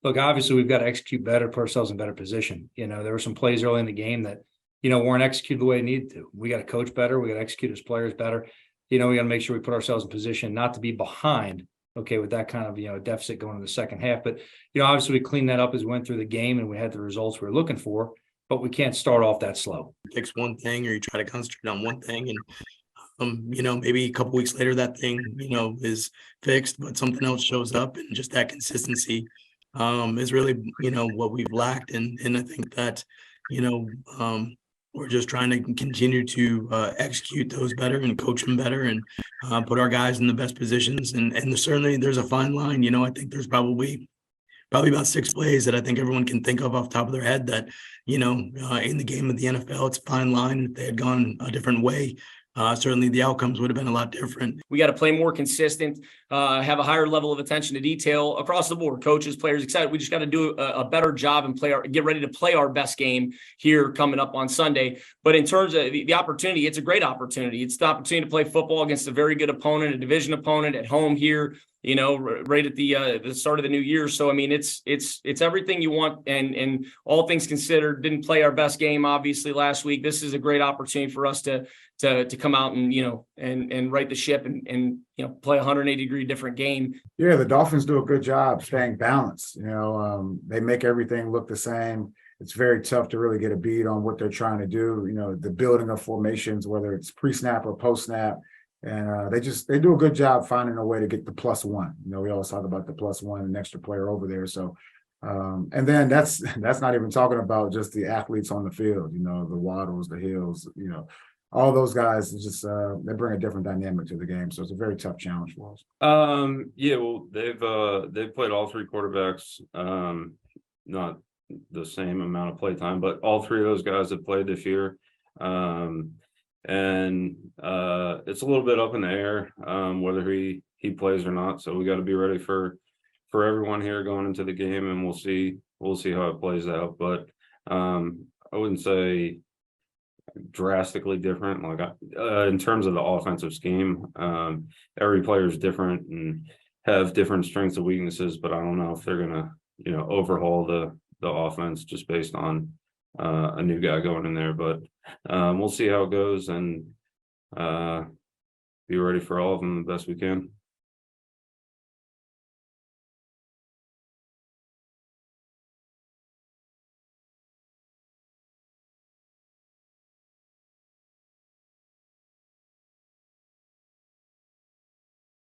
look, obviously we've got to execute better, put ourselves in better position. There were some plays early in the game that, weren't executed the way it needed to. We got to coach better. We got to execute as players better. We got to make sure we put ourselves in position not to be behind, okay, with that kind of, deficit going into the second half. But, obviously we cleaned that up as we went through the game and we had the results we were looking for, but we can't start off that slow. Fix one thing, or you try to concentrate on one thing, and maybe a couple weeks later that thing, is fixed, but something else shows up, and just that consistency is really, what we've lacked. And I think that, we're just trying to continue to execute those better and coach them better and put our guys in the best positions. And certainly there's a fine line. I think there's probably about 6 plays that I think everyone can think of off the top of their head that, in the game of the NFL, it's a fine line. If they had gone a different way, certainly the outcomes would have been a lot different. We got to play more consistent, have a higher level of attention to detail across the board, coaches, players, etc. We just got to do a better job and get ready to play our best game here coming up on Sunday. But in terms of the opportunity, it's a great opportunity. It's the opportunity to play football against a very good opponent, a division opponent at home here, right at the start of the new year. So, I mean, it's everything you want. And all things considered, didn't play our best game, obviously, last week. This is a great opportunity for us to come out and, and right the ship and play a 180-degree different game. Yeah, the Dolphins do a good job staying balanced. They make everything look the same. It's very tough to really get a beat on what they're trying to do. The building of formations, whether it's pre-snap or post-snap. And they do a good job finding a way to get the +1. We always talk about the +1, an extra player over there. So, and then that's not even talking about just the athletes on the field, the Waddles, the Hills, all those guys just they bring a different dynamic to the game. So it's a very tough challenge for us. Yeah, well, they've played all 3 quarterbacks, not the same amount of play time, but all 3 of those guys have played this year. And it's a little bit up in the air whether he plays or not. So we got to be ready for everyone here going into the game, and we'll see how it plays out. But I wouldn't say drastically different. Like in terms of the offensive scheme, every player is different and have different strengths and weaknesses. But I don't know if they're gonna overhaul the offense just based on a new guy going in there. But we'll see how it goes and be ready for all of them the best we can.